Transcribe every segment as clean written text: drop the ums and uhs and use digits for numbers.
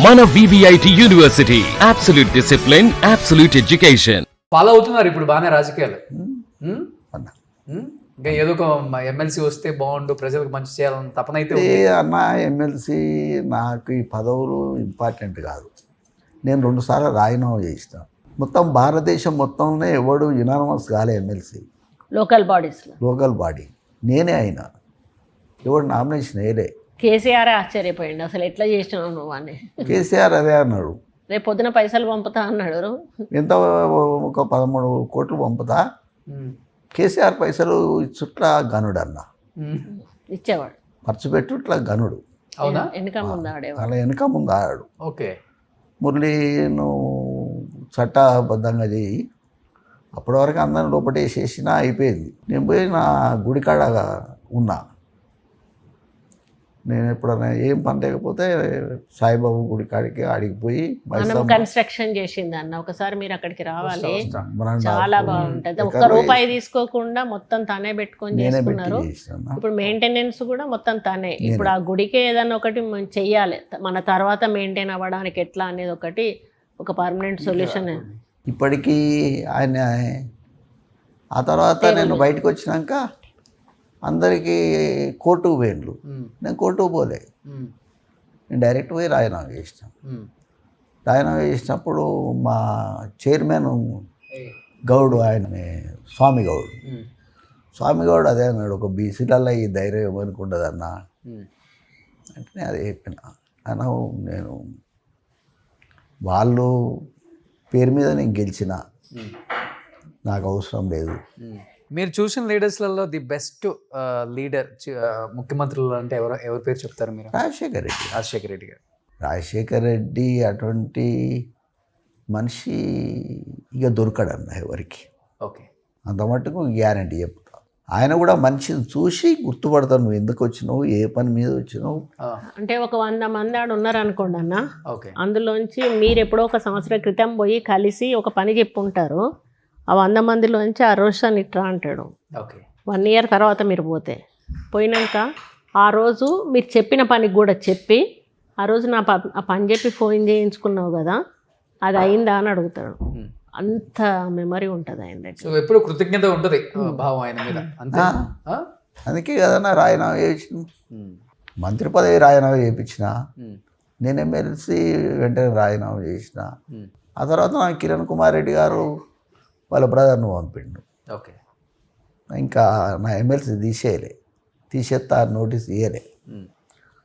మన VVIT university, absolute discipline, absolute education. Follow అవుతున్నారు ఇప్పుడు బాగానే రాజకీయాలు. అన్నా ఇంకా ఏదో ఒక ఎమ్మెల్సీ వస్తే బాగుండు, ప్రజలకు మంచి చేయాలని తపన అయితే ఏ ఉంది. అన్న ఎమ్మెల్సీ నాకు ఈ పదవులు ఇంపార్టెంట్ కాదు. నేను 2 సార్లు రాజీనామా చేసిన. మొత్తం భారతదేశం మొత్తంలో ఎవడు యునానిమస్ కాలే ఎమ్మెల్సీ. లోకల్ బాడీస్లో లోకల్ బాడీ నేనే అయినా, ఎవడు నామినేషన్ వేయలే. కేసీఆర్ ఆశ్చర్యపోయింది, అసలు ఎట్లా చేసినావు నువ్వు అని. కేసీఆర్ అదే అన్నాడు, రేపు పొద్దున పైసలు పంపుతా అన్నాడు. ఎంత ఒక 13 కోట్లు పంపుతా, ఉమ్. కేసీఆర్ పైసలు ఇచ్చుట్లా గనుడు అన్న, ఇచ్చేవాడు. ఖర్చు పెట్టుట్లా గనుడు. అవునా? వెనుక ముందు ఆడేవాడు. అలా వెనక ముందు ఆడాడు. ఓకే. మురళి నువ్వు చట్టబద్ధంగా చేయి, అప్పటి వరకు అందరిని లోపటేసేసినా అయిపోయింది. నేను పోయి నా గుడికాడ ఉన్నా. నేను ఎప్పుడైనా ఏం పని లేకపోతే సాయిబాబు గుడికాడికి ఆడికిపోయి మనం కన్స్ట్రక్షన్ చేసింది అన్న, ఒకసారి మీరు అక్కడికి రావాలి, చాలా బాగుంటది. ఒక్క రూపాయి తీసుకోకుండా మొత్తం తానే పెట్టుకొని నేనే పెట్టి చేసుకున్నారు. చేసిన. ఇప్పుడు మెయింటెనెన్స్ కూడా మొత్తం తానే. ఇప్పుడు ఆ గుడికే ఏదన్నా ఒకటి చెయ్యాలి, మన తర్వాత మెయింటైన్ అవ్వడానికి ఎట్లా అనేది ఒకటి, ఒక పర్మనెంట్ సొల్యూషన్. ఇప్పటికీ ఆయన ఆ తర్వాత నేను బయటకు వచ్చినాక అందరికీ కోర్టుకు పోయిండ్లు. నేను కోర్టుకు పోలే, ఉమ్. నేను డైరెక్ట్ పోయి రాజీనామా చేసిన. ఉమ్. రాజీనామా చేసినప్పుడు మా చైర్మన్ గౌడ్, ఆయన స్వామి గౌడ్, ఉమ్. స్వామి గౌడ్ అదే అన్నాడు, ఒక బీసీలలో ఈ ధైర్యం ఎవరికి ఉండదు అన్న ఉమ్. అంటే నేను అదే చెప్పిన. అన్న నేను వాళ్ళు పేరు మీద నేను గెలిచిన, ఉమ్. నాకు అవసరం లేదు. మీరు చూసిన లీడర్స్లలో ది బెస్ట్ లీడర్ ముఖ్యమంత్రులు అంటే ఎవరి పేరు చెప్తారు మీరు? రాజశేఖర్ రెడ్డి. రాజశేఖర రెడ్డి గారు. రాజశేఖర్ రెడ్డి అటువంటి మనిషి ఇక దొరకడన్న ఎవరికి. ఓకే. అంత మట్టుకు గ్యారంటీ చెప్తా. ఆయన కూడా మనిషిని చూసి గుర్తుపడతాను, నువ్వు ఎందుకు వచ్చినావు, ఏ పని మీద వచ్చినావు. అంటే ఒక 100 మంది ఆడ ఉన్నారు అనుకోండి అన్న, ఓకే. అందులోంచి మీరు ఎప్పుడో ఒక సంవత్సరం క్రితం పోయి కలిసి ఒక పని చెప్పుంటారు. ఆ 100 మందిలోంచి ఆ రోషన్ ఇట్రా అంటాడు. ఓకే. 1 ఇయర్ తర్వాత మీరు పోయినాక ఆ రోజు మీరు చెప్పిన పనికి కూడా చెప్పి, ఆ రోజు ఆ పని చెప్పి ఫోన్ చేయించుకున్నావు కదా, అది అయిందా అని అడుగుతాడు. అంత మెమరీ ఉంటుంది ఆయన దగ్గర. సో ఎప్పుడు కృతజ్ఞత ఉంటుంది భావం ఆయన మీద, అంతే. అందుకే కదన్నా రాజీనామా చేసిన. మంత్రి పదవి రాజీనామా చేయించిన, నేను ఎమ్మెల్సీ వెంటనే రాజీనామా చేసిన. ఆ తర్వాత నాకు కిరణ్ కుమార్ రెడ్డి గారు వాళ్ళ బ్రదర్ను పంపిండు. ఓకే. ఇంకా నా ఎమ్మెల్సీ తీసేస్తా నోటీస్ ఇయ్యలే.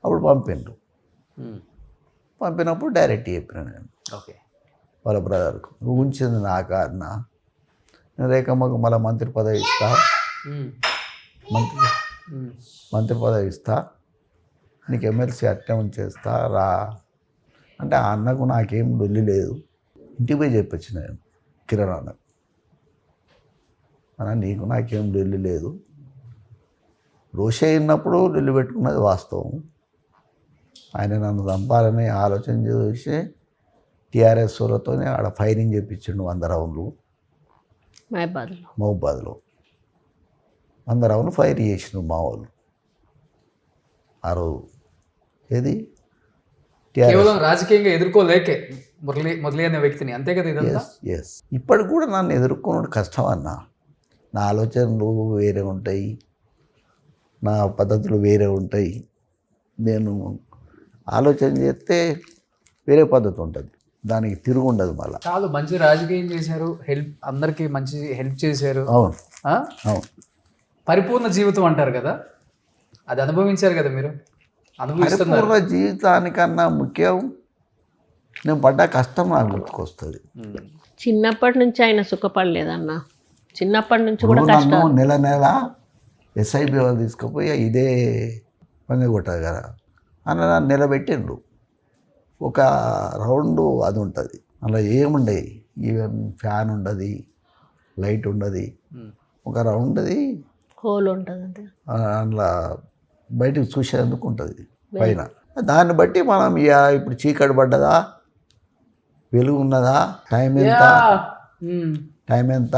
అప్పుడు పంపిండు. పంపినప్పుడు డైరెక్ట్ చెప్పిన నేను ఓకే వాళ్ళ బ్రదర్కు, నువ్వు ఉంచింది నాక అన్న, నేను రేఖమ్మకు మళ్ళీ మంత్రి పదవి ఇస్తా, మంత్రి పదవి ఇస్తా, నీకు ఎమ్మెల్సీ అట్టే ఉంచేస్తా రా అంటే, ఆ అన్నకు నాకేం లొల్లి లేదు. ఇంటికి పోయి చెప్పొచ్చు నేను కిరణ్ అన్నకు, అన్న నీకు నాకేం లొల్లి లేదు. రోషే ఉన్నప్పుడు లొల్లి పెట్టుకున్నది వాస్తవం. ఆయన నన్ను చంపాలని ఆలోచన చేసి టీఆర్ఎస్ వాళ్ళతోనే ఆడ ఫైరింగ్ చేయించిండు 100 రౌండ్లు మహబూబాద్లో. 100 రౌండ్లు ఫైర్ చేసిండు మా వాళ్ళు ఆ రోజు. ఏది కేవలం రాజకీయంగా ఎదుర్కోలేకే మురళి అనే వ్యక్తిని, అంతే కదా ఇదంతా. ఎస్. ఇప్పటికి కూడా నన్ను ఎదుర్కొనడం కష్టం అన్న. నా ఆలోచనలు వేరే ఉంటాయి, నా పద్ధతులు వేరే ఉంటాయి. నేను ఆలోచన చేస్తే వేరే పద్ధతి ఉంటుంది, దానికి తిరుగు ఉండదు మళ్ళీ. కాదు, మంచి రాజకీయం చేశారు, అందరికీ మంచి హెల్ప్ చేశారు. అవును ఆ? అవును. పరిపూర్ణ జీవితం అంటారు కదా, అది అనుభవించారు కదా మీరు, అనుభవిస్తున్నారు. పరిపూర్ణ జీవితానికన్నా ముఖ్యం నేను పడ్డ కష్టం నాకు గుర్తుకొస్తుంది. చిన్నప్పటి నుంచి ఆయన సుఖపడలేదన్న, చిన్నప్పటి నుంచి కూడా నన్ను నెల ఎస్ఐబి వాళ్ళు తీసుకుపోయి ఇదే పని కొట్టదు కదా అని నన్ను నిలబెట్టిండ్రు. ఒక రౌండ్ అది ఉంటుంది, అలా ఏముండదు, ఈవెన్ ఫ్యాన్ ఉండదు, లైట్ ఉండదు, ఒక రౌండ్ అది హోల్ ఉంటుంది అంతే, అందులో బయటకు చూసేందుకు ఉంటుంది పైన. దాన్ని బట్టి మనం ఇప్పుడు చీకటి పడ్డదా, వెలుగు ఉన్నదా, టైం ఎంత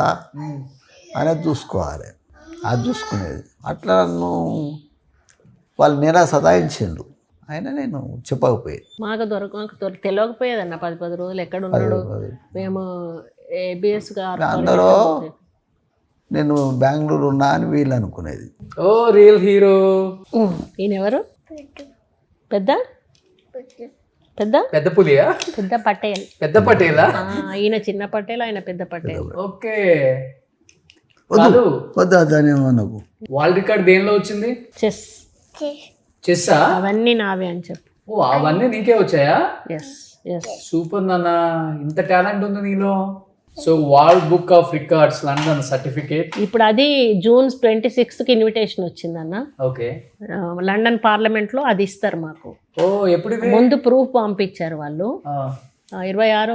అనేది చూసుకోవాలి. అది చూసుకునేది. అట్లా నన్ను వాళ్ళు నేనే సతాయించిండు. అయినా నేను చెప్పకపోయాను. మాకు తెలియకపోయేదన్న 10 రోజులు ఎక్కడ ఉన్నాడు. మేము ఏబిఎస్ అందరూ నేను బెంగళూరు ఉన్నా అని వీళ్ళు అనుకునేది. ఓ రియల్ హీరో. ఈయన ఎవరు? పెద్ద పెద్ద పెద్ద పులియా? పెద్ద పటేల్. పెద్ద పటేలా? ఈయన చిన్న పటేల్, ఆయన పెద్ద పటేల్. ఓకే. వద్దు వద్దు అదేమో నాకు. వరల్డ్ రికార్డ్ దేనిలో వచ్చింది? చెస్. చెస్సా? అవన్నీ నావే అని చెప్పు. ఓ అవన్నీ నీకే వచ్చాయా? Yes yes. సూపర్ నాన్న, ఇంత టాలెంట్ ఉంది నీలో. So world book of records London certificate. ఇప్పుడు అది June 26కి ఇన్విటేషన్ వచ్చిందన్న. ఓకే. లండన్ పార్లమెంట్లో అది ఇస్తారు మాకు. ఓ ఎప్పుడు ఇది? ముందు ప్రూఫ్ పంపించారు వాళ్ళు. 26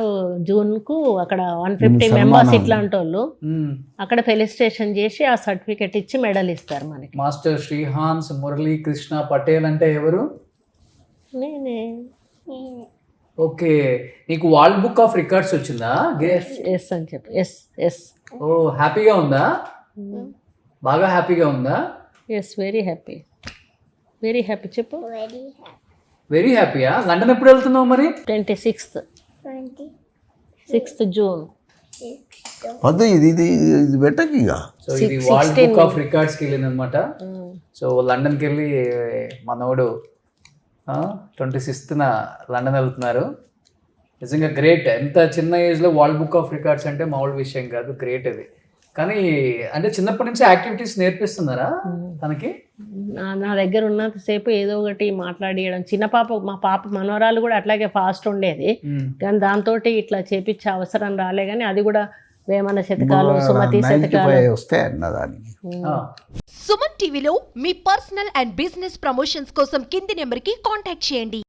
జూన్కు అక్కడ 150 మెంబర్స్ ఇట్లాంటి వాళ్ళు అక్కడ ఫెలిస్ట్రేషన్ చేసి ఆ సర్టిఫికెట్ ఇచ్చి మెడల్ ఇస్తారు మనకి. మాస్టర్ శ్రీహాన్స్ మురళీ కృష్ణ పటేల్ అంటే ఎవరు? నేనే. ఓకే. నీకు వరల్డ్ బుక్ ఆఫ్ రికార్డ్స్ వచ్చిందా? ఎస్ అని చెప్పి. Yes yes. ఓ హ్యాపీగా ఉందా? బాగా హ్యాపీగా ఉందా? Yes very happy. Very happy చెప్పు. వెరీ హ్యాపీయా? లండన్ ఎప్పుడు వెళ్తున్నావు మరి? 26th June. వద్దు ఇది ఇది ఇది పెట్టకి ఇక. సో ఇది వరల్డ్ బుక్ ఆఫ్ రికార్డ్స్కి వెళ్ళింది అనమాట. సో లండన్కి వెళ్ళి మనోడు 26th లండన్ వెళ్తున్నారు. నిజంగా గ్రేట్. ఎంత చిన్న ఏజ్లో వరల్డ్ బుక్ ఆఫ్ రికార్డ్స్ అంటే మామూలు విషయం కాదు. గ్రేట్ అది. కానీ అంటే చిన్నప్పటి నుంచి యాక్టివిటీస్ నేర్పిస్తున్నారా తనకి? నా దగ్గర ఉన్నంతసేపు ఏదో ఒకటి మాట్లాడియడం. చిన్న పాప, మా పాప మనవరాలు కూడా అట్లాగే ఫాస్ట్ ఉండేది. కానీ దాంతో ఇట్లా చేపించే అవసరం రాలే. కానీ అది కూడా వేమన శతకాలు, సుమతి శతకాలు వస్తాయి అన్నదానికి. సుమన్ టీవీలో మీ పర్సనల్ అండ్ బిజినెస్ ప్రమోషన్స్ కోసం కింది నెంబర్కి కాంటాక్ట్ చేయండి.